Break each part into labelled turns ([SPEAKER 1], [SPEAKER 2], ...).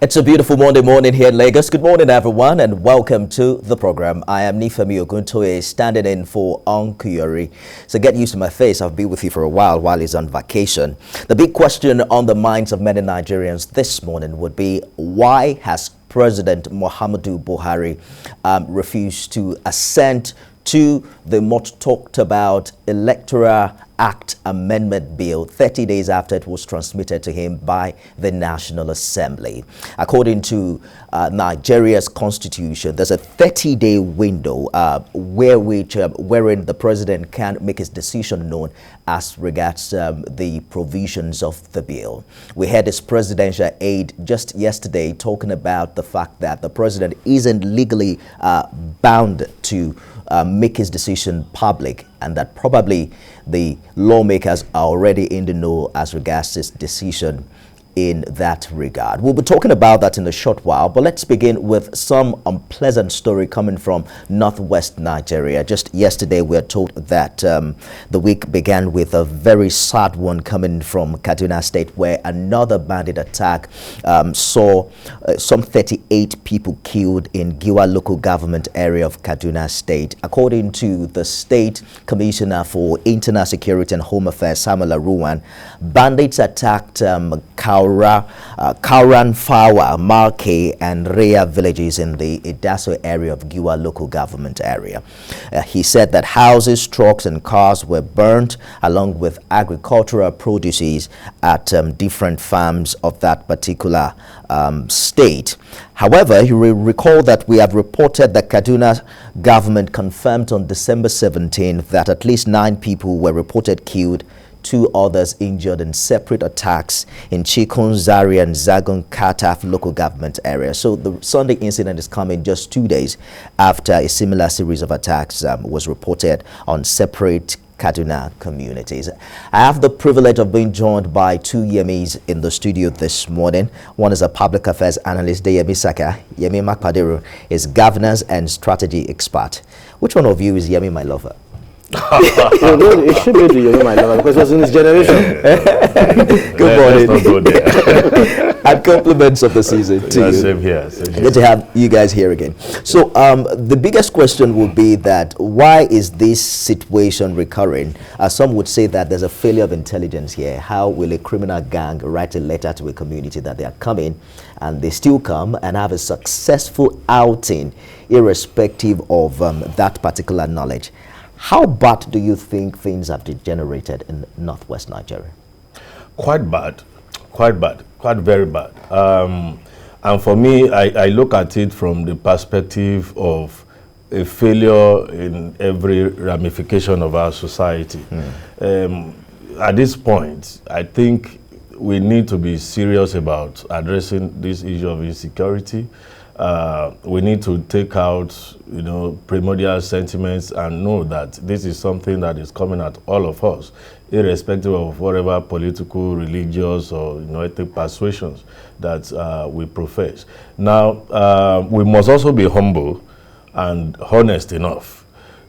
[SPEAKER 1] It's a beautiful Monday morning here in Lagos. Good morning, everyone, and welcome to the program. I am Nifemi Oguntoye, standing in for Onkuyori. So get used to my face. I've been with you for a while he's on vacation. The big question on the minds of many Nigerians this morning would be, why has President Muhammadu Buhari refused to assent to the much talked about Electoral Act Amendment bill 30 days after it was transmitted to him by the National Assembly? According to Nigeria's constitution, there's a 30-day window wherein the president can make his decision known as regards the provisions of the bill. We had his presidential aide just yesterday talking about the fact that the president isn't legally bound to make his decision public, and that probably the lawmakers are already in the know as regards this decision in that regard. We'll be talking about that in a short while, but let's begin with some unpleasant story coming from northwest Nigeria. Just yesterday, we were told that the week began with a very sad one coming from Kaduna State, where another bandit attack saw some 38 people killed in Giwa local government area of Kaduna State. According to the State Commissioner for Internal Security and Home Affairs, Samuel Aruwan, bandits attacked Kauran Fawa, Marke, and Rea villages in the Idaso area of Giwa local government area. He said that houses, trucks, and cars were burnt, along with agricultural produces at different farms of that particular state. However, you will recall that we have reported that Kaduna government confirmed on December 17th that at least 9 people were reported killed, 2 others injured in separate attacks in Chikun, Zaria, and Zagun Kataf local government area. So the Sunday incident is coming just 2 days after a similar series of attacks was reported on separate Kaduna communities. I have the privilege of being joined by 2 Yemis in the studio this morning. One is a public affairs analyst, Yemi Saka. Yemi Makpaderu is governance and strategy expert. Which one of you is Yemi, my lover?
[SPEAKER 2] It should be the Yemi, my lover, because it was in his generation.
[SPEAKER 1] Good morning. And compliments of the season to you.
[SPEAKER 3] Same here.
[SPEAKER 1] Good to have you guys here again. So the biggest question would be that why is this situation recurring? Some would say that there's a failure of intelligence here. How will a criminal gang write a letter to a community that they are coming, and they still come and have a successful outing irrespective of that particular knowledge? How bad do you think things have degenerated in northwest Nigeria?
[SPEAKER 3] Quite bad, quite very bad. And for me, I look at it from the perspective of a failure in every ramification of our society. At this point, I think we need to be serious about addressing this issue of insecurity. We need to take out, primordial sentiments and know that this is something that is coming at all of us, irrespective of whatever political, religious, or ethnic persuasions that we profess. Now, we must also be humble and honest enough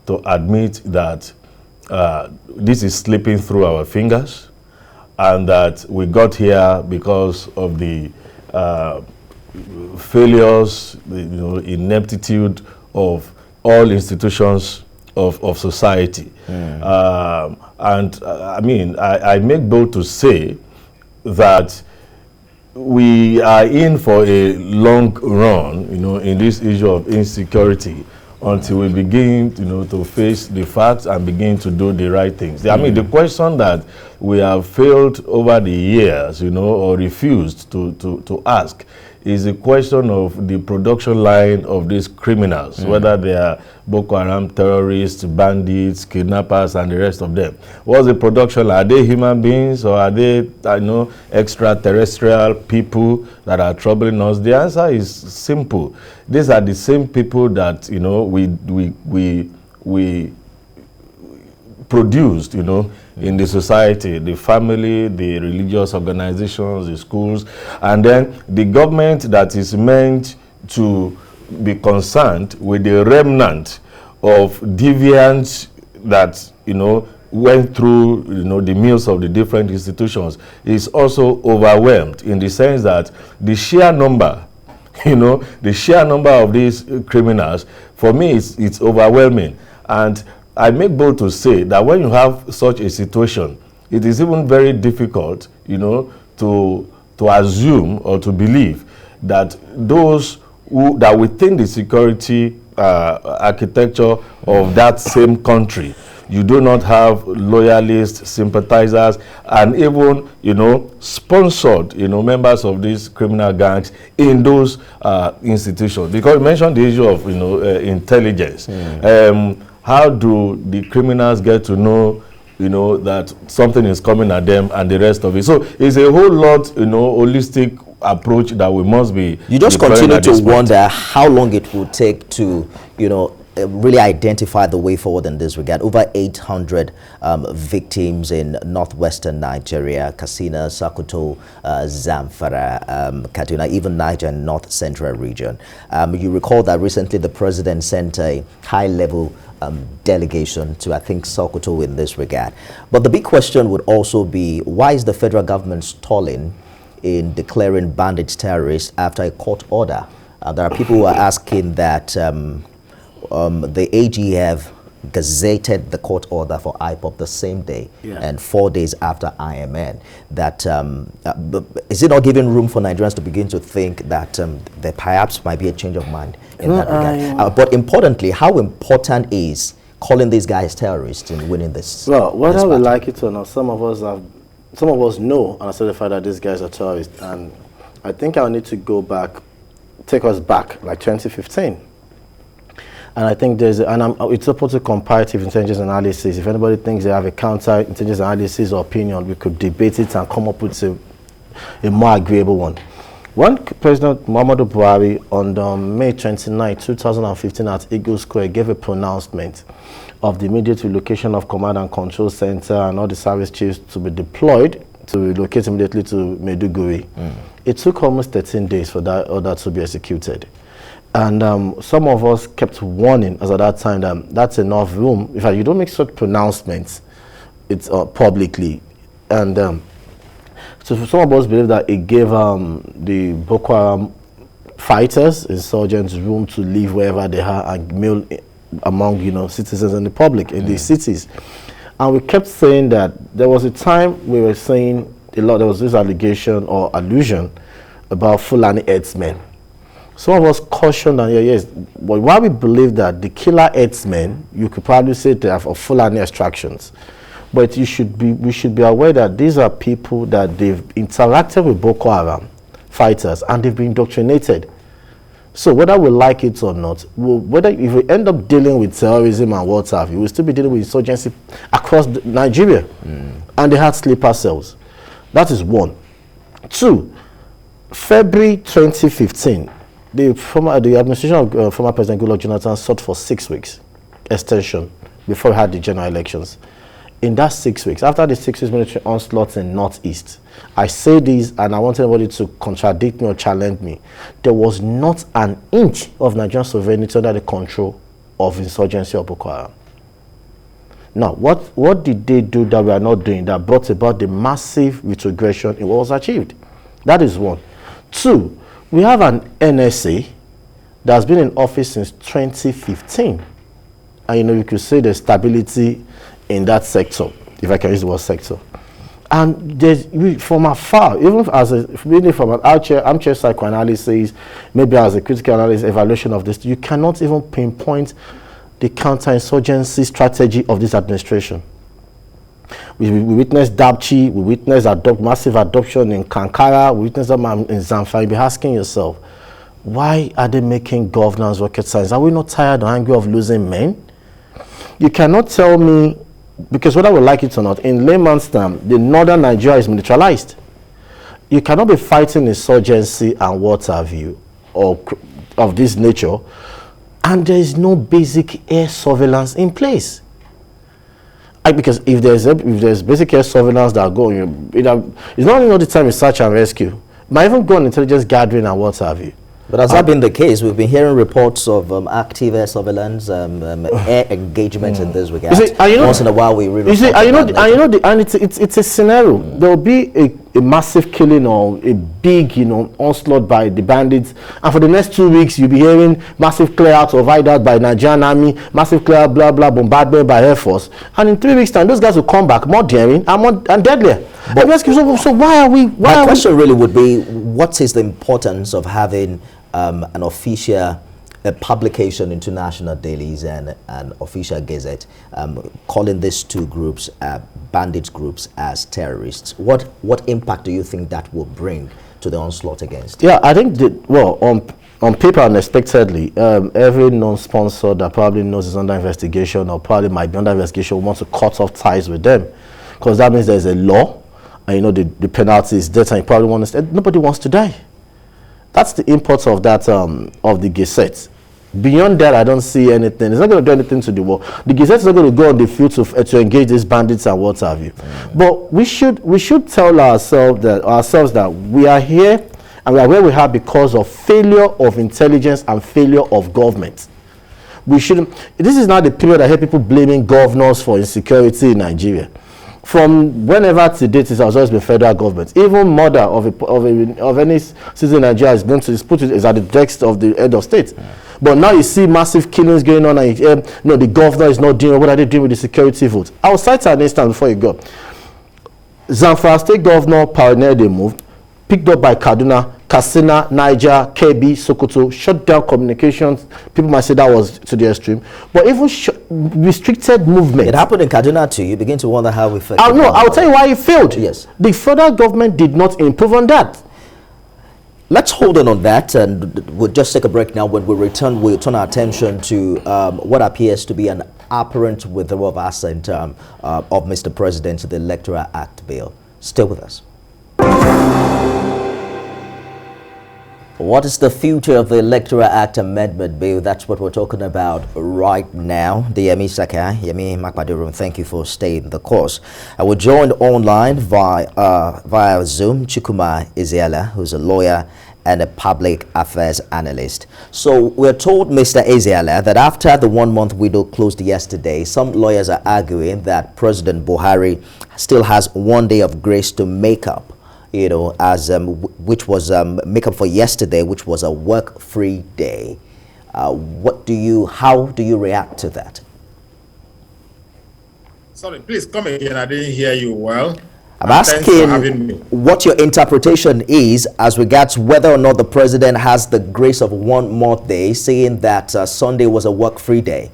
[SPEAKER 3] to admit that this is slipping through our fingers, and that we got here because of the failures, ineptitude of all institutions of society. I make bold to say that we are in for a long run, in this issue of insecurity, until we begin, to face the facts and begin to do the right things. I mean, the question that we have failed over the years, or refused to ask, is a question of the production line of these criminals, whether they are Boko Haram terrorists, bandits, kidnappers, and the rest of them. What's the production line? Are they human beings, or are they, extraterrestrial people that are troubling us? The answer is simple. These are the same people that, we produced, in the society, the family, the religious organizations, the schools, and then the government that is meant to be concerned with the remnant of deviants that, went through, the meals of the different institutions, is also overwhelmed in the sense that the sheer number, the sheer number of these criminals, for me, it's overwhelming. And I make bold to say that when you have such a situation, it is even very difficult, to assume or to believe that those that within the security architecture of that same country, you do not have loyalists, sympathizers, and even, sponsored, members of these criminal gangs in those institutions. Because you mentioned the issue of, intelligence. How do the criminals get to know, that something is coming at them and the rest of it? So it's a whole lot, holistic approach that we must be.
[SPEAKER 1] You just continue to wonder how long it will take to, really identify the way forward in this regard. Over 800 victims in northwestern Nigeria, Katsina, Sokoto, Zamfara, Kaduna, even Niger and north central region. You recall that recently the president sent a high-level delegation to, I think, Sokoto in this regard. But the big question would also be, why is the federal government stalling in declaring bandits terrorists after a court order? There are people who are asking that the AG have gazetted the court order for IPOP the same day and 4 days after IMN. That is it not giving room for Nigerians to begin to think that there perhaps might be a change of mind in that regard? But importantly, how important is calling these guys terrorists in winning this?
[SPEAKER 2] Well, whether we like it or not, some of us know and are certified that these guys are terrorists. And I think I'll need to take us back, like 2015. And I think it's open to comparative intelligence analysis. If anybody thinks they have a counter intelligence analysis or opinion, we could debate it and come up with a more agreeable one. When President Muhammadu Buhari on May 29, 2015 at Eagle Square gave a pronouncement of the immediate relocation of Command and Control Center and all the service chiefs to be deployed to relocate immediately to Maiduguri, it took almost 13 days for that order to be executed. And some of us kept warning us at that time that that's enough room. In fact, you don't make such pronouncements publicly. And so some of us believe that it gave the Boko Haram fighters, insurgents, room to live wherever they are and mill among citizens and the public in these cities. And we kept saying that there was a time we were saying there was this allegation or allusion about Fulani headsmen. Some of us cautioned that yes, but why we believe that the killer headsmen, you could probably say they have Fulani extractions, but we should be aware that these are people that they've interacted with Boko Haram fighters and they've been indoctrinated. So whether we like it or not, if we end up dealing with terrorism and what have you, we'll still be dealing with insurgency across Nigeria, and they had sleeper cells. That is one. Two, February 2015. The administration of former President Goodluck Jonathan sought for 6 weeks extension before we had the general elections. In that 6 weeks, after the 6 weeks military onslaught in Northeast, I say this and I want anybody to contradict me or challenge me. There was not an inch of Nigerian sovereignty under the control of insurgency of Boko Haram. Now, what did they do that we are not doing that brought about the massive retrogression in what was achieved? That is one. Two, we have an NSA that has been in office since 2015. And you could say there's stability in that sector, if I can use the word sector. And from afar, even from an armchair psychoanalysis, maybe as a critical analysis, evaluation of this, you cannot even pinpoint the counterinsurgency strategy of this administration. We witnessed Dabchi, we witnessed massive adoption in Kankara, we witnessed them in Zamfara. You'll be asking yourself, why are they making governance rocket science? Are we not tired or angry of losing men? You cannot tell me, because whether we like it or not, in layman's term, the northern Nigeria is militarized. You cannot be fighting insurgency and what have you, or of this nature, and there is no basic air surveillance in place. Because if there's basic air surveillance that are going, it's not only all the time in search and rescue, but even go on intelligence gathering and what have you.
[SPEAKER 1] But has that been the case? We've been hearing reports of active air surveillance, air engagement in this regard. Once in a while, we read.
[SPEAKER 2] It's a scenario. There will be a massive killing or a big, onslaught by the bandits, and for the next 2 weeks, you'll be hearing massive clear-out of hideout by Nigerian army, massive clear, blah blah, bombardment by Air Force, and in 3 weeks' time, those guys will come back more daring and deadlier. But so why are we?
[SPEAKER 1] My question really would be, what is the importance of having an official publication into national dailies and an official gazette calling these two groups, bandit groups, as terrorists? What impact do you think that will bring to the onslaught against?
[SPEAKER 2] Yeah, I think on paper, unexpectedly, every non-sponsor that probably knows is under investigation or probably might be under investigation wants to cut off ties with them, because that means there's a law, and the penalty is death, and you probably want to. Nobody wants to die. That's the import of that of the Gazette. Beyond that, I don't see anything. It's not going to do anything to the war. The Gazette is not going to go on the field to engage these bandits and what have you. But we should tell ourselves that we are here and we are where we are because of failure of intelligence and failure of government. We shouldn't. This is not the period I hear people blaming governors for insecurity in Nigeria. From whenever to date, it has always been federal government. Even murder of any citizen in Nigeria is at the desk of the head of state. But now you see massive killings going on, and the governor is not doing. What are they doing with the security vote? I'll cite an instance before you go. Zamfara State Governor Parnell, they moved, picked up by Kaduna, Katsina, Niger, KB, Sokoto, shut down communications. People might say that was to the extreme, but even restricted movement.
[SPEAKER 1] It happened in Kaduna too. You begin to wonder how we failed.
[SPEAKER 2] I'll tell you why it failed.
[SPEAKER 1] Yes.
[SPEAKER 2] The federal government did not improve on that.
[SPEAKER 1] Let's hold on that, and we'll just take a break now. When we return, we'll turn our attention to what appears to be an apparent withdrawal of assent of Mr. President to the Electoral Act bill. Stay with us. What is the future of the Electoral Act Amendment bill? That's what we're talking about right now. Yemi Saka, Yemi Makpadurum, thank you for staying the course. We're joined online via Zoom, Chukuma Ezeala, who's a lawyer and a public affairs analyst. So we're told, Mr. Ezeala, that after the 1 month window closed yesterday, some lawyers are arguing that President Buhari still has 1 day of grace to make up, which was make up for yesterday, which was a work-free day. How do you react to that?
[SPEAKER 4] Sorry, please come again. I didn't hear you well.
[SPEAKER 1] I'm asking what your interpretation is as regards whether or not the president has the grace of 1 more day, saying that Sunday was a work-free day.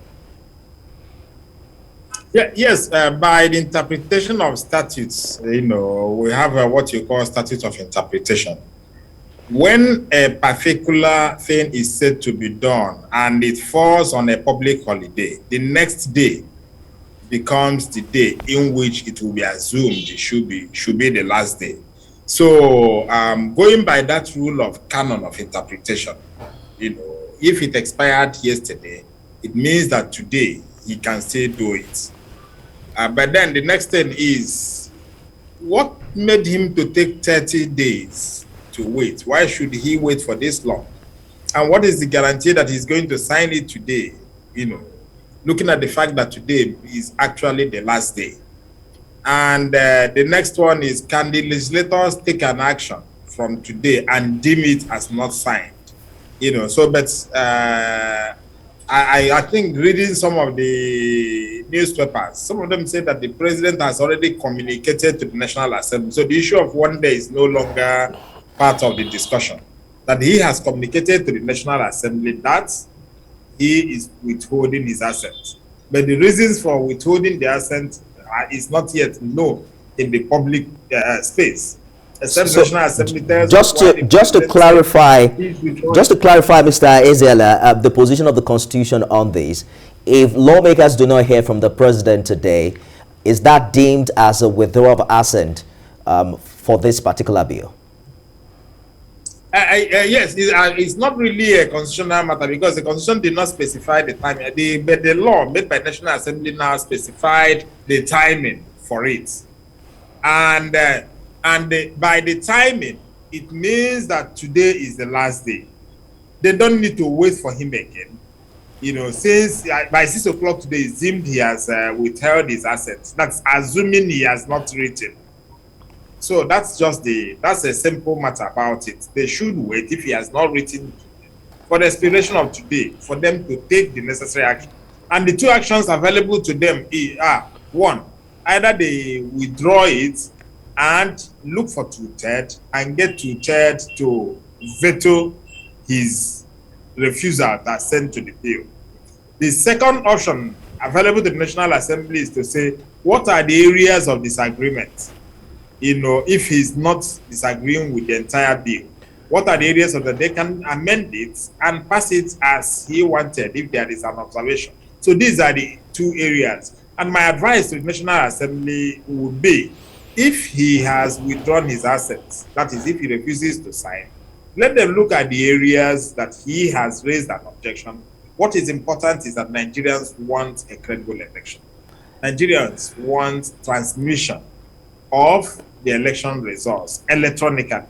[SPEAKER 4] Yeah, yes, by the interpretation of statutes, we have what you call statute of interpretation. When a particular thing is said to be done and it falls on a public holiday, the next day becomes the day in which it will be assumed it should be the last day. So going by that rule of canon of interpretation, if it expired yesterday, it means that today he can still do it. But then the next thing is, what made him to take 30 days to wait? Why should he wait for this long? And what is the guarantee that he's going to sign it today? Looking at the fact that today is actually the last day. And the next one is, can the legislators take an action from today and deem it as not signed? I think reading some of the newspapers, some of them say that the president has already communicated to the National Assembly. So the issue of 1 day is no longer part of the discussion. That he has communicated to the National Assembly that he is withholding his assent. But the reasons for withholding the assent is not yet known in the public space.
[SPEAKER 1] So just to clarify, Mr. Ezeala, the position of the Constitution on this, if lawmakers do not hear from the president today, is that deemed as a withdrawal of assent for this particular bill?
[SPEAKER 4] Yes, it's not really a constitutional matter because the Constitution did not specify the time. But the law made by National Assembly now specified the timing for it. And by the timing, it means that today is the last day. they don't need to wait for him again. You know, since by 6 o'clock today, it seemed he has withheld his assets. That's assuming he has not written. So that's a simple matter about it. They should wait if he has not written for the expiration of today for them to take the necessary action. And the two actions available to them are, one, either they withdraw it and look for 2/3 and get 2/3 to veto his refusal that's sent to the bill. The second option available to the National Assembly is to say, what are the areas of disagreement? You know, if he's not disagreeing with the entire bill, what are the areas of that they can amend it and pass it as he wanted if there is an observation. So these are the two areas. And my advice to the National Assembly would be, if he has withdrawn his assets, that is, if he refuses to sign, let them look at the areas that he has raised an objection. What is important is that Nigerians want a credible election. Nigerians want transmission of the election results electronically.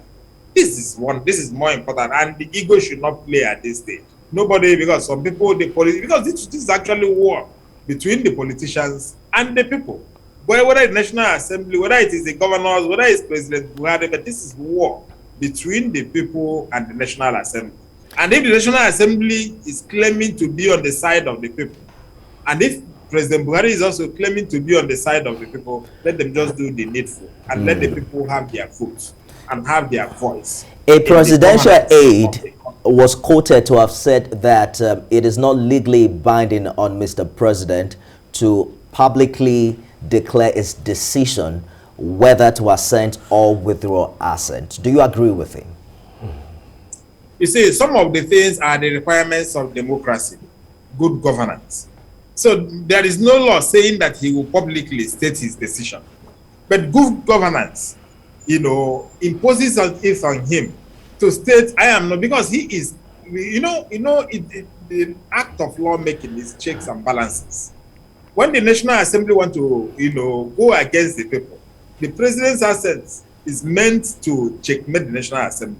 [SPEAKER 4] This is more important, and the ego should not play at this stage. Nobody, because some people, because this is actually war between the politicians and the people. Whether it's National Assembly, whether it is the governors, whether it's President Buhari, but this is war between the people and the National Assembly. And if the National Assembly is claiming to be on the side of the people, and if President Buhari is also claiming to be on the side of the people, let them just do the needful and let the people have their votes and have their voice.
[SPEAKER 1] A presidential aide was quoted to have said that it is not legally binding on Mr. President to publicly declare its decision whether to assent or withdraw assent. Do you agree with him?
[SPEAKER 4] You see, some of the things are the requirements of democracy, good governance. So there is no law saying that he will publicly state his decision. But good governance, you know, imposes it on him to state, I am not, because he is, the act of lawmaking is checks and balances. When the National Assembly want to, go against the people, the president's assent is meant to checkmate the National Assembly.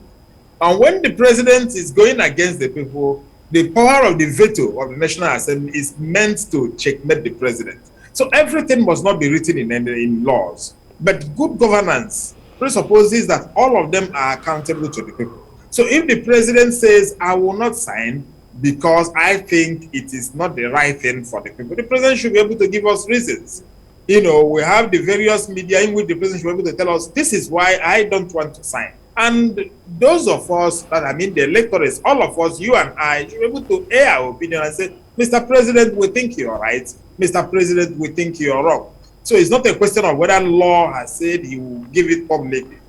[SPEAKER 4] And when the president is going against the people, the power of the veto of the National Assembly is meant to checkmate the president. So everything must not be written in laws. But good governance presupposes that all of them are accountable to the people. So if the president says, I will not sign because I think it is not the right thing for the people, the president should be able to give us reasons. We have the various media in which the president should be able to tell us, this is why I don't want to sign. And those of us the electors, all of us, you and I, should be able to air our opinion and say, Mr. President, we think you're right. Mr. President, we think you're wrong. So it's not a question of whether law has said he will give it publicly.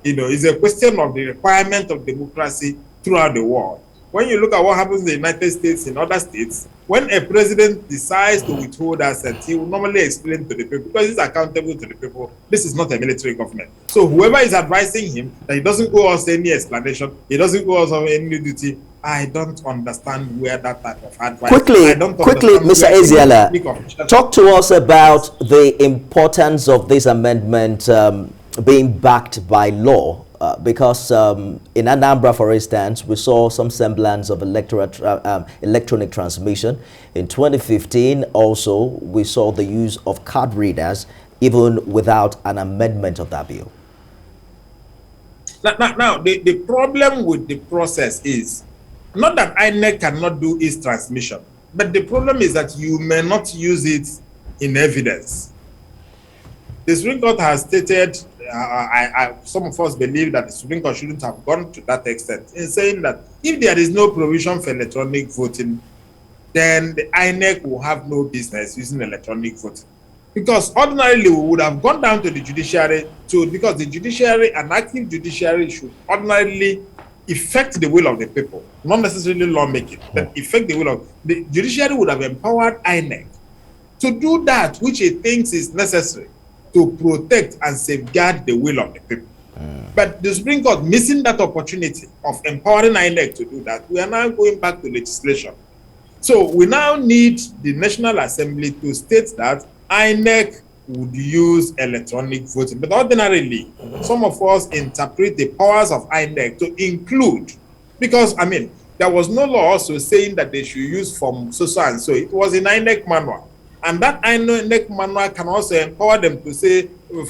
[SPEAKER 4] It's a question of the requirement of democracy throughout the world. When you look at what happens in the United States, in other states, when a president decides to withhold assets, he will normally explain to the people, because he's accountable to the people, this is not a military government. So whoever is advising him that he doesn't go us any explanation, he doesn't go us on any duty, I don't understand where that type of advice.
[SPEAKER 1] Quickly, Mr. Ezeala, talk to us about the importance of this amendment being backed by law. Because in Anambra, for instance, we saw some semblance of electronic transmission. In 2015, also, we saw the use of card readers, even without an amendment of that bill.
[SPEAKER 4] Now, the problem with the process is not that INEC cannot do its transmission, but the problem is that you may not use it in evidence. The Supreme Court has stated, some of us believe that the Supreme Court shouldn't have gone to that extent in saying that if there is no provision for electronic voting, then the INEC will have no business using electronic voting. Because ordinarily we would have gone down to the judiciary because the judiciary, an active judiciary, should ordinarily effect the will of the people, not necessarily lawmaking, but effect the will of the judiciary. Would have empowered INEC to do that which it thinks is necessary to protect and safeguard the will of the people. But the Supreme Court, missing that opportunity of empowering INEC to do that, we are now going back to legislation. So we now need the National Assembly to state that INEC would use electronic voting. But ordinarily, some of us interpret the powers of INEC to include, because, there There was no law also saying that they should use from so and so. It was in INEC manual. And that INEC manual can also empower them to say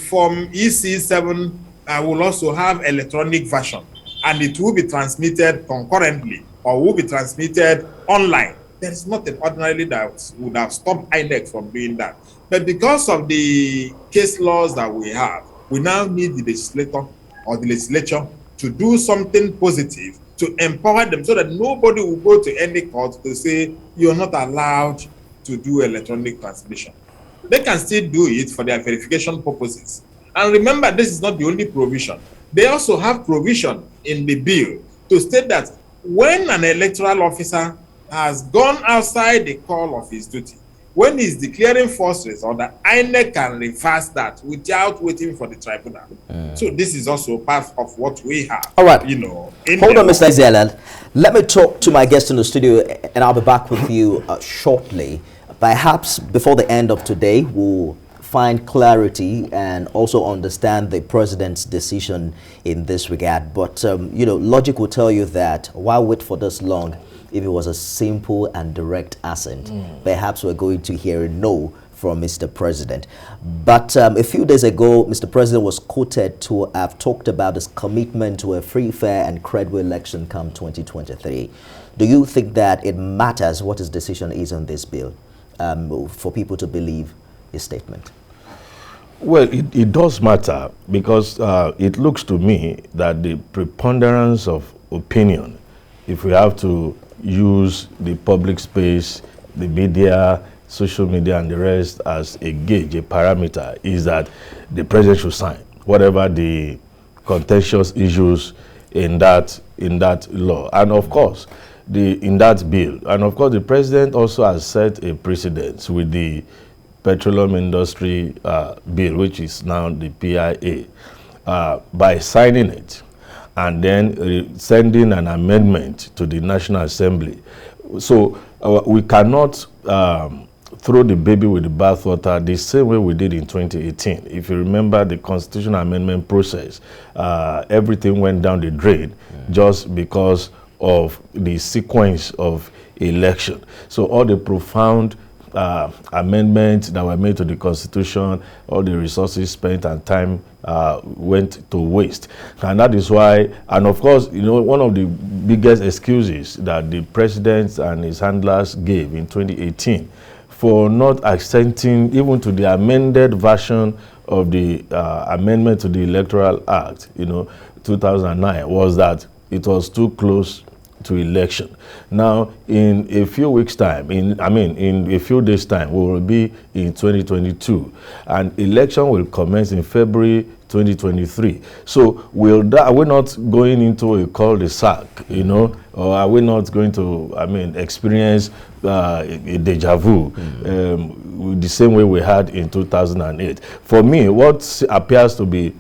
[SPEAKER 4] from EC7 will also have electronic version, and it will be transmitted concurrently or will be transmitted online. There is nothing ordinarily that would have stopped INEC from doing that. But because of the case laws that we have, we now need the legislator or the legislature to do something positive to empower them so that nobody will go to any court to say you're not allowed to do electronic transmission. They can still do it for their verification purposes. And remember, this is not the only provision. They also have provision in the bill to state that when an electoral officer has gone outside the call of his duty, when he's declaring false results, the INEC can reverse that without waiting for the tribunal. So this is also part of what we have.
[SPEAKER 1] All right.
[SPEAKER 4] You know.
[SPEAKER 1] Hold on, Mr. Zeland. Let me talk to my guest in the studio, and I'll be back with you shortly. Perhaps before the end of today, we'll find clarity and also understand the president's decision in this regard. But, you know, logic will tell you that why wait for this long if it was a simple and direct assent? Perhaps we're going to hear a no from Mr. President. But a few days ago, Mr. President was quoted to have talked about his commitment to a free, fair and credible election come 2023. Do you think that it matters what his decision is on this bill for people to believe his statement?
[SPEAKER 3] Well, it does matter because it looks to me that the preponderance of opinion, if we have to use the public space, the media, social media and the rest as a gauge, a parameter, is that the president should sign whatever the contentious issues in that law. And of course, in that bill. And of course, the president also has set a precedent with the petroleum industry bill, which is now the PIA, by signing it and then sending an amendment to the National Assembly. So we cannot throw the baby with the bathwater the same way we did in 2018. If you remember the constitutional amendment process, everything went down the drain just because of the sequence of election. So all the profound amendments that were made to the Constitution, all the resources spent and time went to waste. And that is why, and of course, you know, one of the biggest excuses that the president and his handlers gave in 2018 for not assenting even to the amended version of the amendment to the Electoral Act, 2009, was that it was too close to election. Now, in a few weeks' time, in a few days' time, we will be in 2022, and election will commence in February 2023. So, are we not going into a cul-de-sac, or are we not going to, experience a deja vu the same way we had in 2008? For me, what appears to be,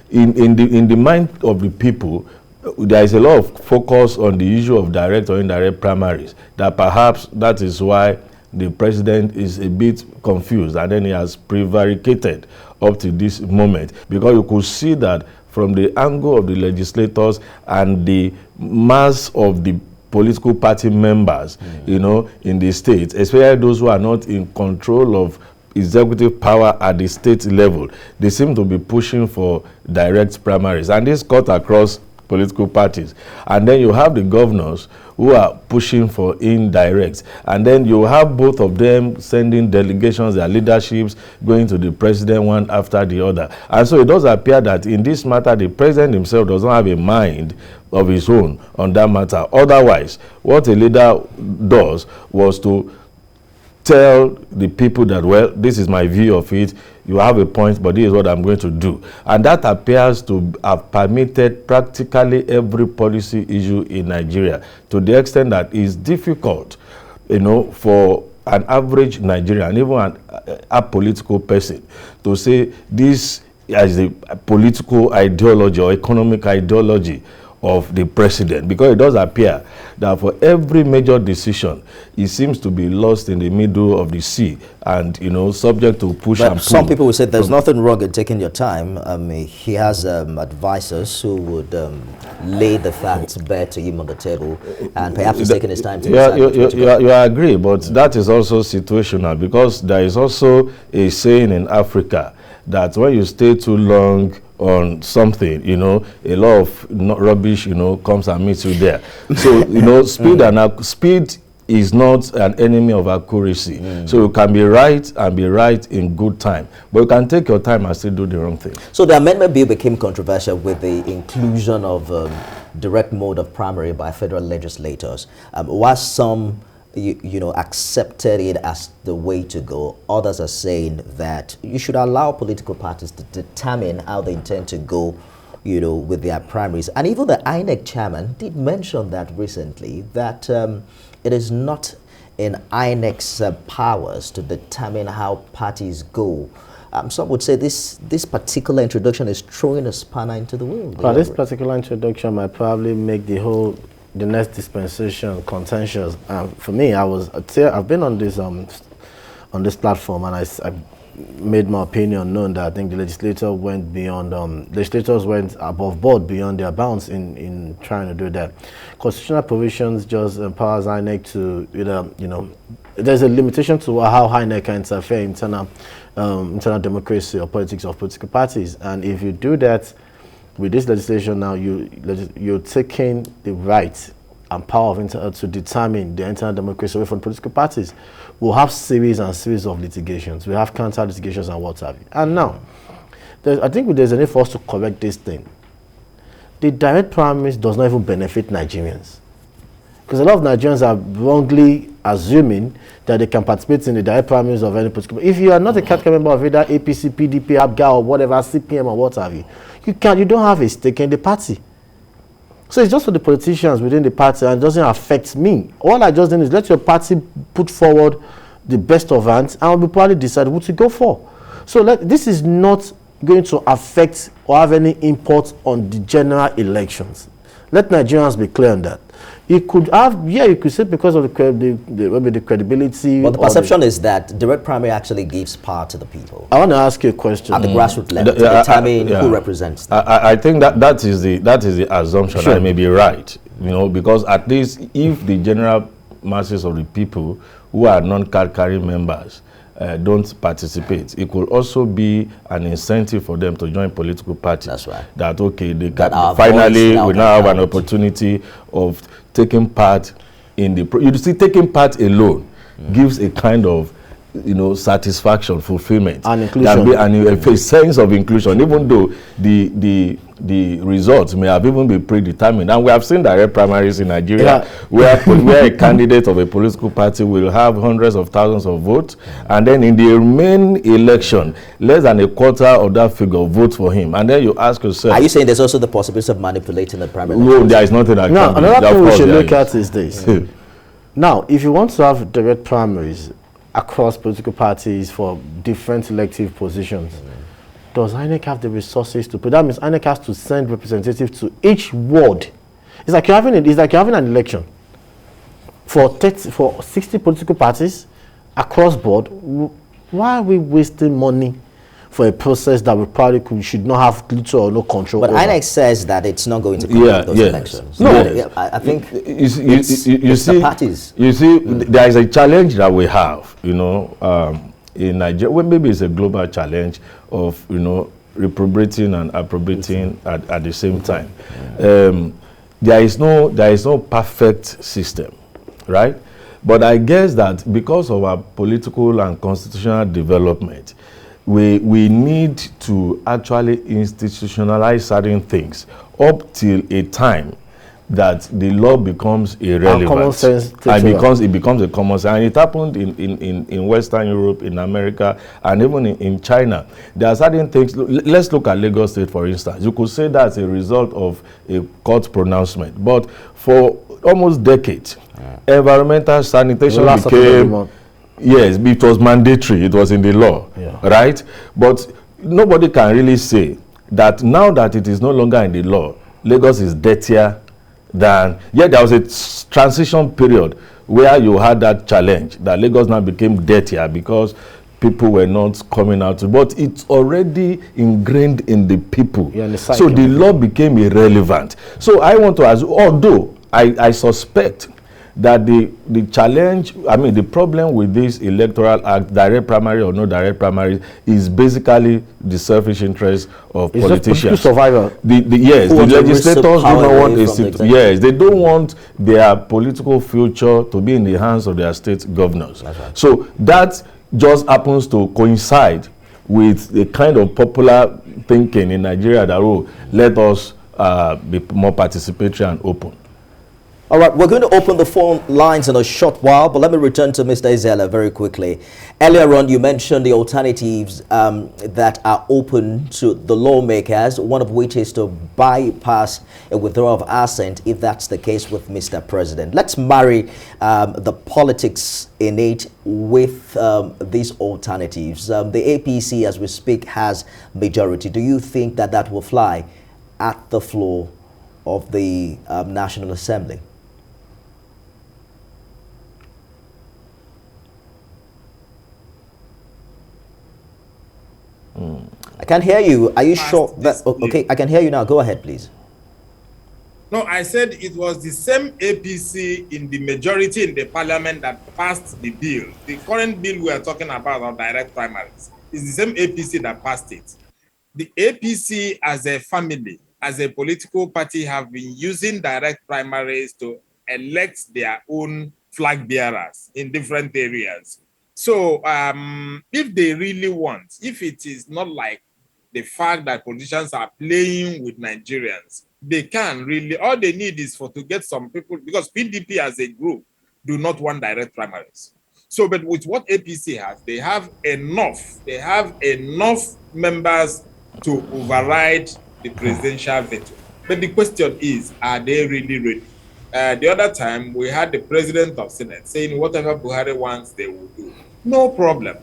[SPEAKER 3] in the mind of the people, there is a lot of focus on the issue of direct or indirect primaries, that perhaps that is why the president is a bit confused, and then he has prevaricated up to this moment, because you could see that from the angle of the legislators and the mass of the political party members, in the states, especially those who are not in control of executive power at the state level, they seem to be pushing for direct primaries, and this cut across political parties. And then you have the governors who are pushing for indirects, and then you have both of them sending delegations, their leaderships, going to the president one after the other. And so it does appear that in this matter, the president himself does not have a mind of his own on that matter. Otherwise, what a leader does was to tell the people that, well, this is my view of it, you have a point, but this is what I'm going to do. And that appears to have permitted practically every policy issue in Nigeria, to the extent that it's difficult, for an average Nigerian, even an apolitical person, to say this as a political ideology or economic ideology of the president, because it does appear that for every major decision, it seems to be lost in the middle of the sea and, subject to push
[SPEAKER 1] but
[SPEAKER 3] and pull.
[SPEAKER 1] some people will say there's nothing wrong in taking your time. He has advisors who would lay the facts bare to him on the table, and perhaps he's taking his time to decide.
[SPEAKER 3] You agree, but that is also situational, because there is also a saying in Africa that when you stay too long on something, a lot of rubbish, comes and meets you there. So, speed is not an enemy of accuracy. So you can be right and be right in good time, but you can take your time and still do the wrong thing.
[SPEAKER 1] So the amendment bill became controversial with the inclusion of direct mode of primary by federal legislators. While some accepted it as the way to go, others are saying that you should allow political parties to determine how they intend to go, with their primaries. And even the INEC chairman did mention that recently, that it is not in INEC's powers to determine how parties go. Some would say this particular introduction is throwing a spanner into the wheel.
[SPEAKER 2] Well, this particular introduction might probably make the next dispensation contentious. For me, I've been on this platform, and I made my opinion known that I think the legislators went above board beyond their bounds in trying to do that. Constitutional provisions just empowers INEC to there's a limitation to how INEC can interfere in internal democracy or politics of political parties, and if you do that with this legislation now, you're taking the right and power of to determine the internal democracy away from political parties. We'll have series and series of litigations. We have counter litigations and what have you. And now, I think there's a need for us to correct this thing. The direct primaries does not even benefit Nigerians, because a lot of Nigerians are wrongly assuming that they can participate in the direct primaries of any political party. If you are not a category member of either APC, PDP, ABGA, or whatever, CPM or what have you, you don't have a stake in the party. So it's just for the politicians within the party, and it doesn't affect me. All I just did is let your party put forward the best of hands, and we'll probably decide who to go for. So this is not going to affect or have any import on the general elections. Let Nigerians be clear on that. You could say because of the credibility.
[SPEAKER 1] But the perception is that direct primary actually gives power to the people.
[SPEAKER 2] I want to ask you a question.
[SPEAKER 1] At the grassroots level, to determine who represents them.
[SPEAKER 3] I think that is the assumption. Sure. I may be right, because at least if the general masses of the people who are non-card carrying members don't participate, it could also be an incentive for them to join political parties.
[SPEAKER 1] That's right.
[SPEAKER 3] That they can finally we now have an opportunity of taking part in the. You see, taking part alone gives a kind of satisfaction, fulfillment,
[SPEAKER 2] and inclusion,
[SPEAKER 3] and a sense of inclusion, even though the results may have even been predetermined. And we have seen direct primaries in Nigeria, where a candidate of a political party will have hundreds of thousands of votes, and then in the main election, less than a quarter of that figure votes for him. And then you ask yourself, are
[SPEAKER 1] you saying there's also the possibility of manipulating the primary?
[SPEAKER 3] No, there is nothing that can be.
[SPEAKER 2] Another thing we should look at is this. Now, if you want to have direct primaries across political parties for different elective positions, does INEC have the resources to put? That means INEC has to send representatives to each ward. It's like you're having an election for 60 political parties across board. Why are we wasting money for a process that we probably should not have little or no control over?
[SPEAKER 1] But INEC says that it's not going to conduct those elections.
[SPEAKER 3] No,
[SPEAKER 1] I think
[SPEAKER 3] you see,
[SPEAKER 1] parties.
[SPEAKER 3] You see, there is a challenge that we have, in Nigeria. Well, maybe it's a global challenge of, reprobating and approbating at the same time. There is no perfect system, right? But I guess that because of our political and constitutional development, we need to actually institutionalize certain things up till a time that the law becomes irrelevant.
[SPEAKER 2] Common sense
[SPEAKER 3] and it becomes a common sense. And it happened in Western Europe, in America, and even in China. There are certain things. Let's look at Lagos State, for instance. You could say that's a result of a court pronouncement. But for almost decades, environmental sanitation became... Yes, it was mandatory. It was in the law, right? But nobody can really say that now that it is no longer in the law, Lagos is dirtier than, yet there was a transition period where you had that challenge that Lagos now became dirtier because people were not coming out. But it's already ingrained in the people. So the law became irrelevant. So I want to ask, although I suspect that the challenge, I mean, the problem with this electoral act, direct primary or no direct primary, is basically the selfish interest of politicians.
[SPEAKER 2] Survivor.
[SPEAKER 3] Yes, the legislators do not want a seat. Yes, they don't want their political future to be in the hands of their state governors. Right. So that just happens to coincide with the kind of popular thinking in Nigeria that, oh, let us be more participatory and open.
[SPEAKER 1] All right, we're going to open the phone lines in a short while, but let me return to Mr. Izela very quickly. Earlier on, you mentioned the alternatives that are open to the lawmakers, one of which is to bypass a withdrawal of assent, if that's the case with Mr. President. Let's marry the politics in it with these alternatives. The APC, as we speak, has majority. Do you think that that will fly at the floor of the National Assembly? I can't hear you. Are you sure that okay? I can hear you now. Go ahead, please.
[SPEAKER 4] No, I said it was the same APC in the majority in the parliament that passed the bill. The current bill we are talking about on direct primaries is the same APC that passed it. The APC as a family, as a political party, have been using direct primaries to elect their own flag bearers in different areas. So if they really want, if it is not like the fact that politicians are playing with Nigerians, they can really, all they need is to get some people, because PDP as a group do not want direct primaries. So, but with what APC has, they have enough members to override the presidential veto. But the question is, are they really ready? The other time, we had the president of Senate saying whatever Buhari wants, they will do. No problem.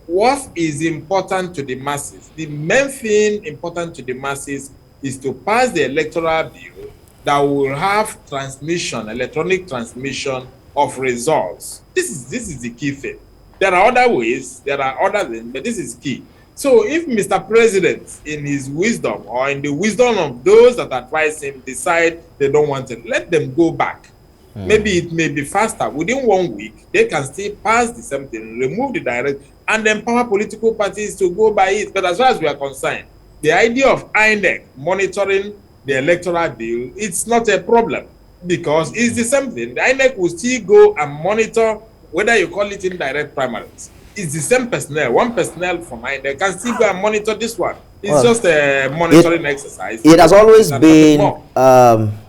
[SPEAKER 4] What is important to the masses? The main thing important to the masses is to pass the electoral bill that will have transmission, electronic transmission of results. This is the key thing. There are other ways, there are other things, but this is key. So if Mr. President, in his wisdom or in the wisdom of those that advise him, decide they don't want it, let them go back. Maybe it may be faster. Within 1 week, they can still pass the same thing, remove the direct, and empower political parties to go by it. But as far as we are concerned, the idea of INEC monitoring the electoral bill, it's not a problem, because it's the same thing. The INEC will still go and monitor whether you call it indirect primaries. It's the same personnel. One personnel from INEC can still go and monitor this one. It's just a monitoring exercise.
[SPEAKER 1] It has always been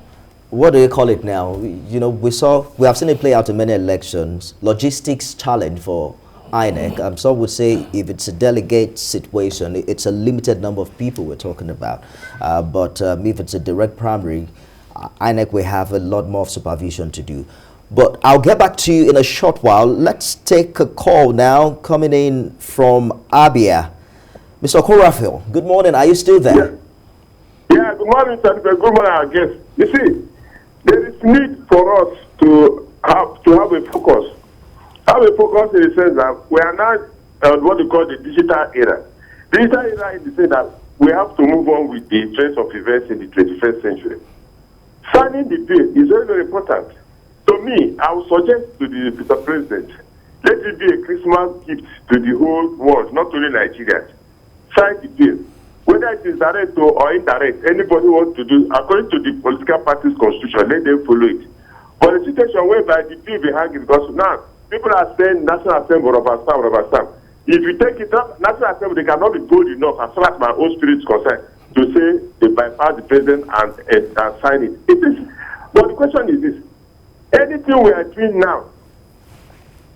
[SPEAKER 1] what do you call it now? You know, we have seen it play out in many elections. Logistics challenge for INEC. Some would say if it's a delegate situation, it's a limited number of people we're talking about. But if it's a direct primary, INEC will have a lot more supervision to do. But I'll get back to you in a short while. Let's take a call now coming in from Abia. Mr. Korafil, good morning. Are you still there?
[SPEAKER 5] Yeah, good morning, sir. Good morning, I guess. You see, there is need for us to have a focus. Have a focus in the sense that we are now what we call the digital era. Digital era in the sense that we have to move on with the trends of events in the 21st century. Signing the bill is very, very important. To me, I would suggest to the Mr. President, let it be a Christmas gift to the whole world, not only Nigeria. Sign the bill. Whether it is direct or indirect, anybody wants to do, according to the political party's constitution, let them follow it. But the situation whereby the bill be hanging, because now people are saying National Assembly rubber stamp. If you take it up, National Assembly, they cannot be bold enough, as far as my own spirit is concerned, to say they bypass the president and sign it. But the question is this: anything we are doing now,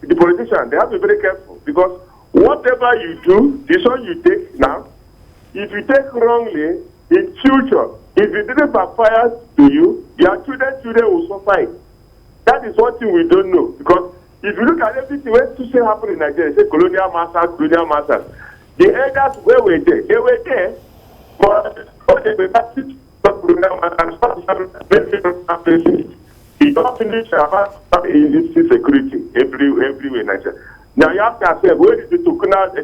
[SPEAKER 5] the politicians, they have to be very careful, because whatever you do, this one you take now, if you take wrongly, in future, if it didn't backfire to you, your children will suffer it. That is one thing we don't know, because if you look at everything when to say happened in Nigeria, say colonial masters, the elders where were they? They were there, but they were not and start you don't finish about security everywhere in Nigeria. Now you have to ask them, where is the Tukuna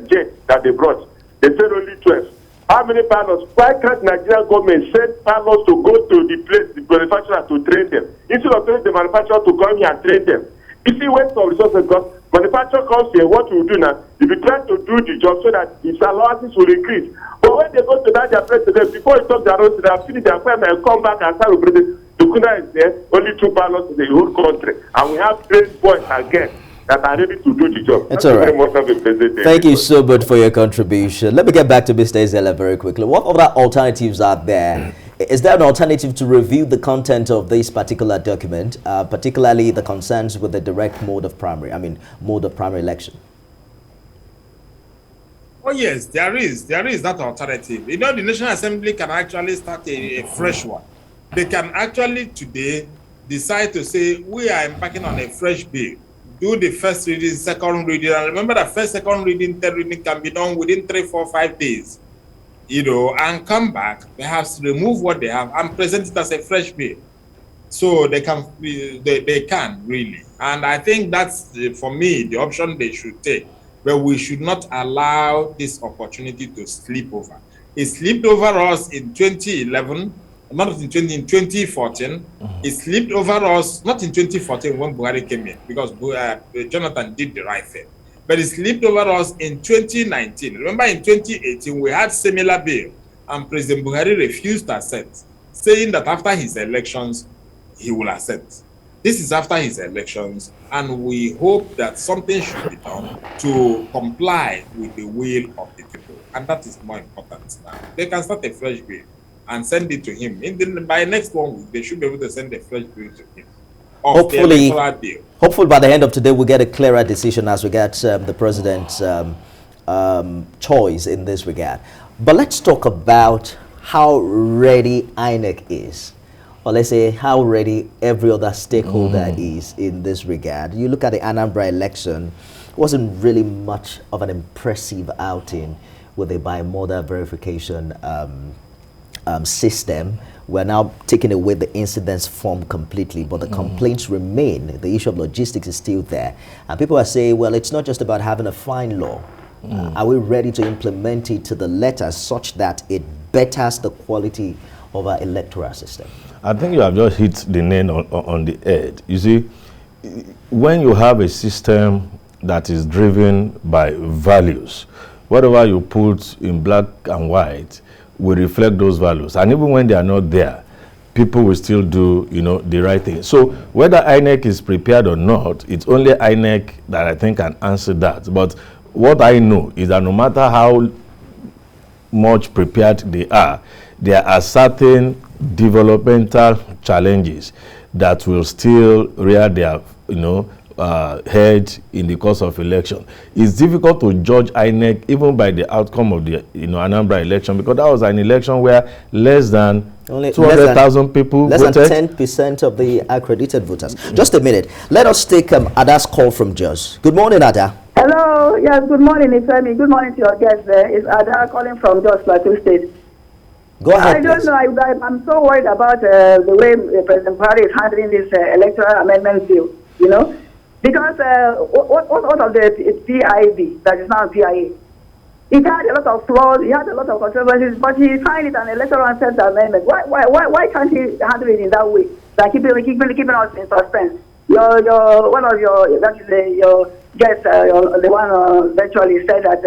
[SPEAKER 5] jet that they brought? They said only 12. How many pilots? Why can't Nigerian government send pilots to go to the place, the manufacturer, to train them? Instead of telling the manufacturer to come here and train them. You see, waste of resources, because manufacturer comes here, what we will do now, if you try to do the job so that its allowances will increase. But when they go to that, their president, before they talk their own, they have finished their appointment and come back and start operating. Tukuna is there, only 2 pilots in the whole country. And we have trained boys again that are ready to do the job.
[SPEAKER 1] That's all right. Thank you so much for your contribution. Let me get back to Mr. Ezela very quickly. What other alternatives are there? Is there an alternative to review the content of this particular document, particularly the concerns with the direct mode of primary election?
[SPEAKER 4] Oh yes, there is that alternative. You know, the National Assembly can actually start a fresh one. They can actually today decide to say, we are embarking on a fresh bill. Do the first reading, second reading, and remember that first, second reading, third reading can be done within 3, 4, 5 days, you know, and come back, perhaps remove what they have and present it as a fresh bill. So they can really. And I think that's, for me, the option they should take. But we should not allow this opportunity to slip over. It slipped over us in 2011, not in 2014. It slipped over us, not in 2014 when Buhari came in, because Jonathan did the right thing. But it slipped over us in 2019. Remember, in 2018, we had similar bill, and President Buhari refused to accept, saying that after his elections, he will accept. This is after his elections, and we hope that something should be done to comply with the will of the people. And that is more important now. They can start a fresh bill and send it to him. By next 1 week, they should be able to send a fresh bill to him.
[SPEAKER 1] Hopefully by the end of today, we'll get a clearer decision as we get the president's choice in this regard. But let's talk about how ready INEC is. Or let's say how ready every other stakeholder is in this regard. You look at the Anambra election, it wasn't really much of an impressive outing with a bimodal verification system. We're now taking away the incidence form completely, but the complaints remain. The issue of logistics is still there. And people are saying, well, it's not just about having a fine law. Are we ready to implement it to the letter such that it betters the quality of our electoral system?
[SPEAKER 3] I think you have just hit the nail on the head. You see, when you have a system that is driven by values, whatever you put in black and white will reflect those values. And even when they are not there, people will still do, you know, the right thing. So whether INEC is prepared or not, it's only INEC that I think can answer that. But what I know is that no matter how much prepared they are, there are certain developmental challenges that will still rear their, you know, head in the course of election. It's difficult to judge INEC even by the outcome of the, you know, Anambra election, because that was an election where less than 200,000 people voted.
[SPEAKER 1] Less than 10% of the accredited voters. Just a minute. Let us take Ada's call from Jos. Good morning, Ada.
[SPEAKER 6] Hello. Yes, good morning, Ifemi. Good morning to your guest there. It's Ada calling from Jos, Plateau State.
[SPEAKER 1] Go ahead.
[SPEAKER 6] I don't know. I'm so worried about the way President Buhari is handling this Electoral Amendment bill, you know, because what of the PIB that is now PIA? It had a lot of flaws, he had a lot of controversies, but he signed it an Electoral Amendment. Why can't he handle it in that way? Like keeping us in suspense. One of your guests, the one eventually said that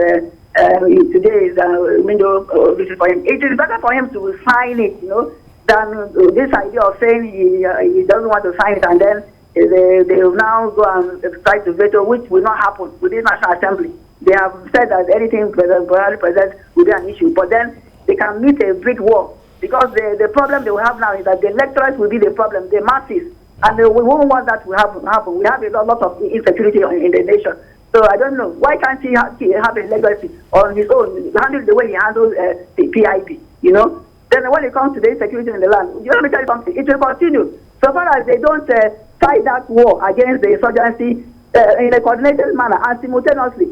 [SPEAKER 6] today is a window visit for him. It is better for him to sign it, you know, than this idea of saying he doesn't want to sign it and then they will now go and try to veto, which will not happen within National Assembly. They have said that anything President Buhari presents will be an issue, but then they can meet a brick wall, because the problem they will have now is that the electorates will be the problem, the masses, and we won't want that to happen. We have a lot of insecurity in the nation. So I don't know, why can't he have a legacy on his own, handle the way he handles the PIB, you know? Then when it comes to the insecurity in the land, let me tell you something, it will continue. So far as they don't fight that war against the insurgency in a coordinated manner and simultaneously,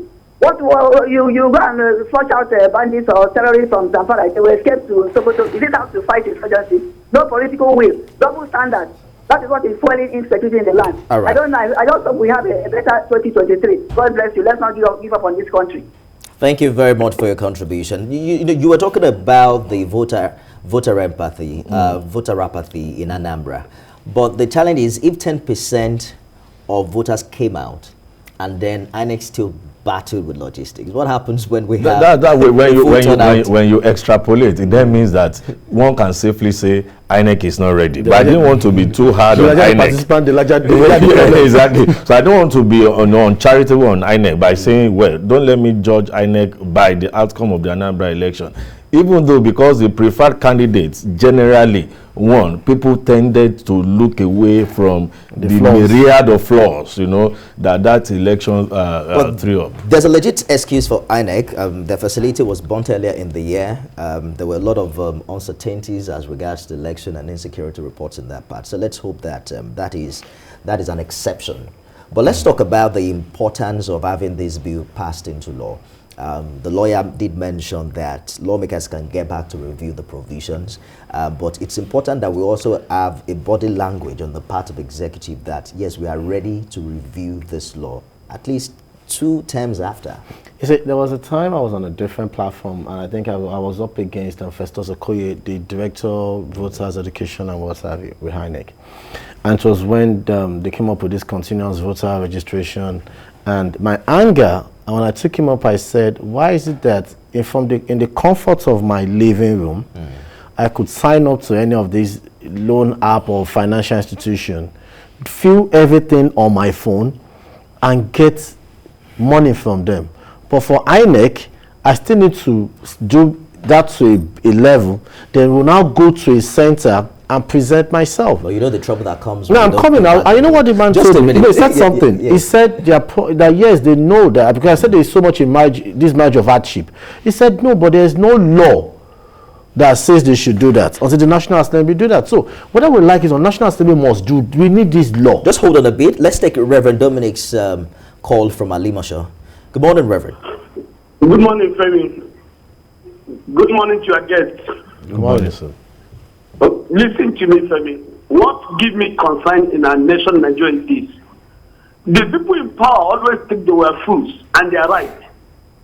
[SPEAKER 6] What you go and flush out bandits or terrorists from Zamfara? They will escape to Sokoto. Is it how to fight insurgency? No political will, double standard. That is what is fueling insecurity in the land.
[SPEAKER 1] All right.
[SPEAKER 6] I don't know. I don't think we have a better 2023. God bless you. Let's not give up on this country.
[SPEAKER 1] Thank you very much for your contribution. You were talking about the voter apathy in Anambra. But the challenge is if 10% of voters came out and then INEC still battled with logistics, what happens when we have
[SPEAKER 3] when you extrapolate, it then means that one can safely say INEC is not ready. But I didn't want to be too hard on INEC. Exactly. So I don't want to be uncharitable on INEC by saying, well, don't let me judge INEC by the outcome of the Anambra election. Even though, because the preferred candidates generally won, people tended to look away from the myriad of flaws, that election threw up.
[SPEAKER 1] There's a legit excuse for INEC. The facility was burnt earlier in the year. There were a lot of uncertainties as regards to the election and insecurity reports in that part. So let's hope that that is an exception. But let's talk about the importance of having this bill passed into law. The lawyer did mention that lawmakers can get back to review the provisions, but it's important that we also have a body language on the part of executive that, yes, we are ready to review this law, at least 2 terms after.
[SPEAKER 2] You see, there was a time I was on a different platform, and I think I was up against Festus Okoye, the Director of Voters Education and what have you, with INEC. And it was when they came up with this continuous voter registration, and my anger, and when I took him up, I said, why is it that in the comfort of my living room, I could sign up to any of these loan app or financial institution, fill everything on my phone, and get money from them. But for INEC, I still need to do that to a level. Then we'll now go to a center and present myself.
[SPEAKER 1] Well, you know the trouble that comes.
[SPEAKER 2] No, I'm coming out. And you know what the man told me? He said something.
[SPEAKER 1] Yeah.
[SPEAKER 2] He said that yes, they know that, because I said there is so much in this marriage of hardship. He said no, but there is no law that says they should do that until the National Assembly do that. So what I would like is on National Assembly must do. We need this law.
[SPEAKER 1] Just hold on a bit. Let's take Reverend Dominic's call from Alimasho. Good morning, Reverend.
[SPEAKER 7] Good morning, Femi. Good morning to your guests.
[SPEAKER 3] Good morning, sir.
[SPEAKER 7] Listen to me, Femi. What gives me concern in our nation, Nigeria, is this. The people in power always think they were fools, and they are right.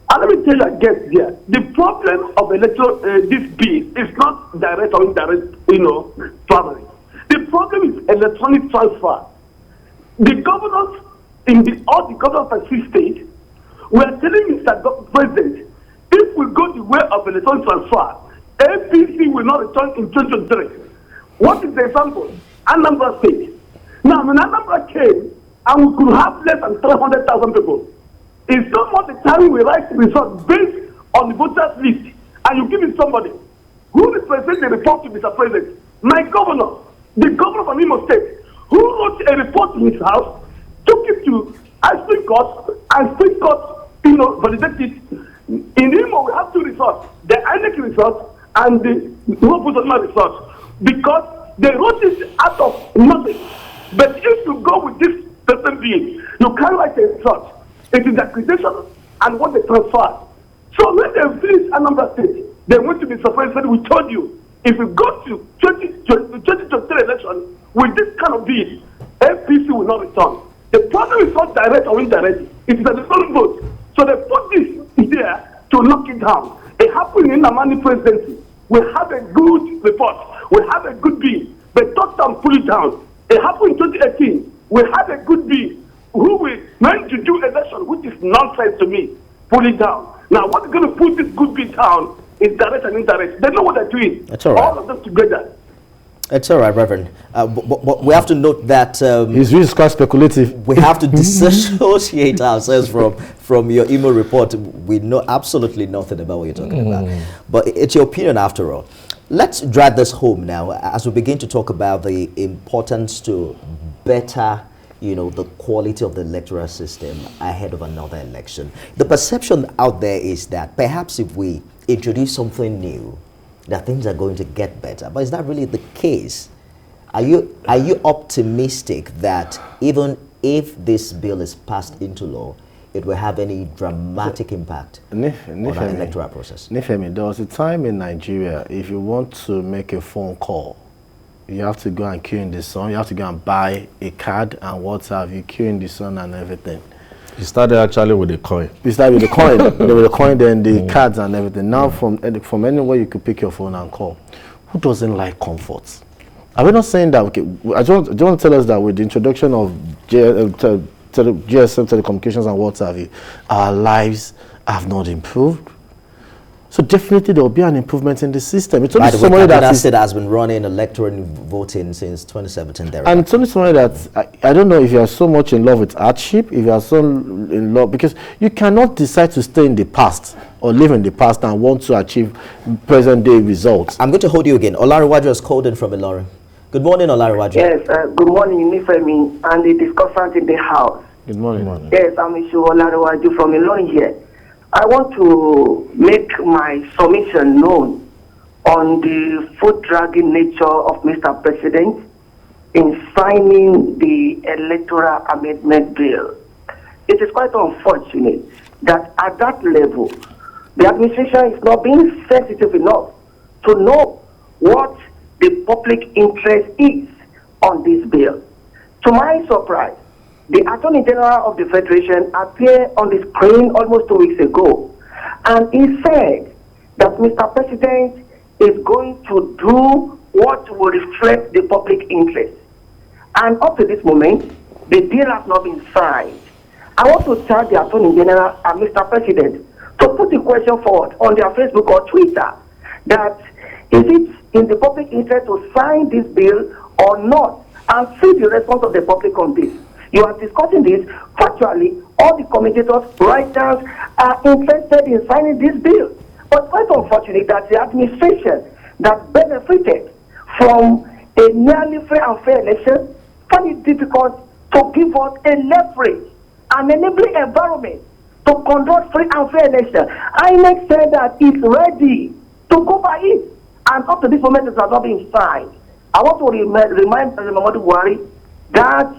[SPEAKER 7] And let me tell you, guests here, the problem of this bill is not direct or indirect, primary. The problem is electronic transfer. The governors all the governors of 6 states were telling Mr. President, if we go the way of electronic transfer, APC will not return in 2023. What is the example? Anambra State. Now, when Anambra came, and we could have less than 300,000 people, it's not more the time we write the result based on the voters list, and you give it somebody who represents the report to Mr. President. My governor, the governor of Imo State, who wrote a report in his house, took it to Supreme Court, and Supreme Court, validated it. In Imo, we have 2 results: the INEC result and the Robotono result, because they wrote it out of nothing. But if you go with this person being, you can't write a result. It is acquisition and what they transfer. So when they finish Anambra State, they went to be surprised that we told you, if we go to 2023 election with this kind of bill, APC will not return. The problem is not direct or indirect. It is a different vote. So they put this there to knock it down. It happened in the Namani presidency. We have a good report. We have a good bill. But thought and pull it down. It happened in 2018. We had a good bill. Who we meant to do election, which is nonsense to me. Pull it down. Now, what's going to put this good bill down is direct and indirect. They know what they're doing.
[SPEAKER 1] That's all right.
[SPEAKER 7] All of them together.
[SPEAKER 1] It's all right, Reverend. But we have to note that
[SPEAKER 2] his view is quite speculative.
[SPEAKER 1] We have to disassociate ourselves from your email report. We know absolutely nothing about what you're talking about. But it's your opinion after all. Let's drive this home now as we begin to talk about the importance to better, the quality of the electoral system ahead of another election. The perception out there is that perhaps if we introduce something new, that things are going to get better. But is that really the case? Are you optimistic that even if this bill is passed into law, it will have any dramatic impact on our electoral process?
[SPEAKER 2] Nifemi, there was a time in Nigeria, if you want to make a phone call, you have to go and queue in the sun, you have to go and buy a card and WhatsApp, you queue in the sun and everything.
[SPEAKER 3] It started actually with the coin.
[SPEAKER 2] It started with the coin. There was the coin, then the cards and everything. Now from anywhere you could pick your phone and call. Who doesn't like comfort? Are we not saying that? Okay, I don't want to tell us that with the introduction of GSM telecommunications and what have you, our lives have not improved. So definitely there will be an improvement in the system. It's only somebody that
[SPEAKER 1] has been running electoral voting since 2017.
[SPEAKER 2] And it's only somebody that I don't know if you are so much in love with hardship, if you are so in love, because you cannot decide to stay in the past or live in the past and want to achieve present day results.
[SPEAKER 1] I'm going to hold you again. Olariwaju has called in from Ilorin. Good morning, Olariwaju.
[SPEAKER 8] Yes, good morning, Nifemi, and the discussant in the house.
[SPEAKER 2] Good morning.
[SPEAKER 8] Yes, I'm Ishu Olariwaju from Ilorin here. I want to make my submission known on the foot-dragging nature of Mr. President in signing the Electoral Amendment Bill. It is quite unfortunate that at that level, the administration is not being sensitive enough to know what the public interest is on this bill. To my surprise, the Attorney General of the Federation appeared on the screen almost 2 weeks ago, and he said that Mr. President is going to do what will reflect the public interest. And up to this moment, the bill has not been signed. I want to tell the Attorney General and Mr. President to put the question forward on their Facebook or Twitter that is it in the public interest to sign this bill or not, and see the response of the public on this. You are discussing this. Virtually, all the commentators, writers are interested in signing this bill. But quite unfortunate that the administration that benefited from a nearly free and fair election find it difficult to give us a leverage, an enabling environment to conduct free and fair election. INEC said that it's ready to go by it, and up to this moment it has not been signed. I want to remind President Muhammadu Buhari that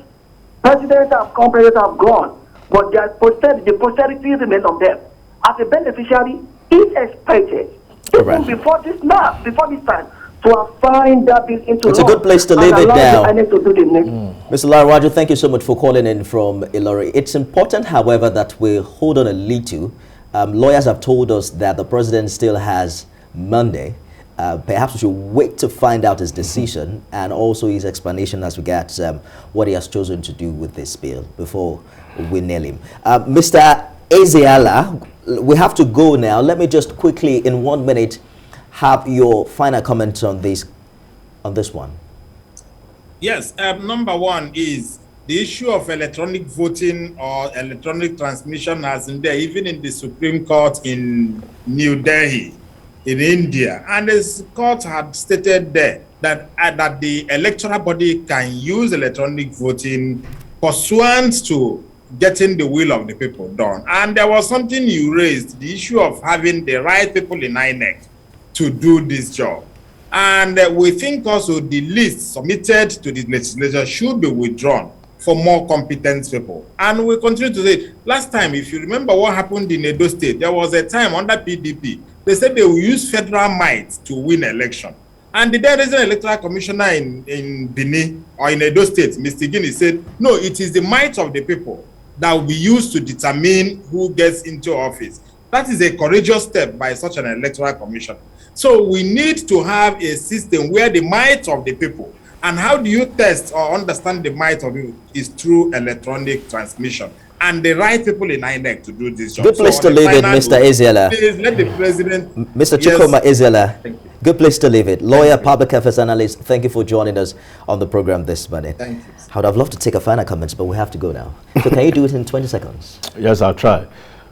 [SPEAKER 8] presidents have come, presidents have gone, but the posterity remains on them. As a beneficiary, it's expected, even before this time, to have signed that bill into law.
[SPEAKER 1] It's a good place to leave it now.
[SPEAKER 8] Mr.
[SPEAKER 1] Larwaju, thank you so much for calling in from Ilori. It's important, however, that we hold on a little. Lawyers have told us that the president still has Monday. Perhaps we should wait to find out his decision and also his explanation as regards what he has chosen to do with this bill before we nail him. Mr. Ezeala, we have to go now. Let me just quickly, in 1 minute, have your final comments on this one.
[SPEAKER 4] Yes, number one is the issue of electronic voting or electronic transmission has been there, even in the Supreme Court in New Delhi, in India, and the court had stated there that the electoral body can use electronic voting pursuant to getting the will of the people done. And there was something you raised, the issue of having the right people in INEC to do this job. And we think also the list submitted to the legislature should be withdrawn for more competent people. And we continue to say, last time, if you remember what happened in Edo State, there was a time under PDP, they said they will use federal might to win election. And the then resident electoral commissioner in Benin or in Edo State, Mr. Guinea, said, no, it is the might of the people that will be used to determine who gets into office. That is a courageous step by such an electoral commission. So we need to have a system where the might of the people, and how do you test or understand the might of it, is through electronic transmission. And the right people in INEC to do this job.
[SPEAKER 1] Good place to leave it, Mr. Ezeala.
[SPEAKER 4] Please let the president...
[SPEAKER 1] Mr. Chikoma Ezeala, good place to leave it. Lawyer, public affairs analyst, thank you for joining us on the program this morning.
[SPEAKER 4] Thank you.
[SPEAKER 1] I would have loved to take a final comments, but we have to go now. So can you do it in 20 seconds?
[SPEAKER 3] Yes, I'll try.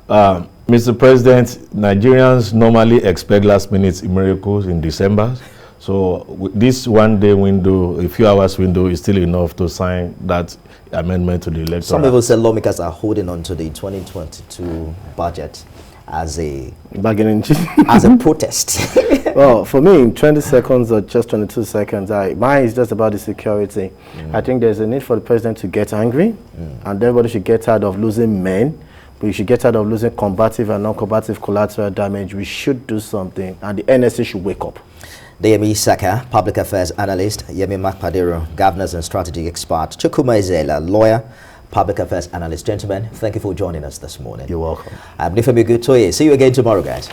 [SPEAKER 3] Mr. President, Nigerians normally expect last-minute miracles in December. So this one-day window, a few hours window, is still enough to sign that amendment to the Electoral Act.
[SPEAKER 1] Some people say lawmakers are holding on to the 2022 budget as a
[SPEAKER 2] bargaining chip,
[SPEAKER 1] as a protest.
[SPEAKER 2] Well, for me, in 20 seconds or just 22 seconds, mine is just about the security. I think there's a need for the president to get angry, and everybody should get tired of losing men We should get out of losing combative and non-combative collateral damage. We should do something, and the NSA should wake up.
[SPEAKER 1] Deyemi Saka, Public Affairs Analyst, Yemi Makpadero, Governance and Strategy Expert, Chukuma Izela, Lawyer, Public Affairs Analyst. Gentlemen, thank you for joining us this morning.
[SPEAKER 2] You're welcome.
[SPEAKER 1] I'm Nifemi Gutoye. See you again tomorrow, guys.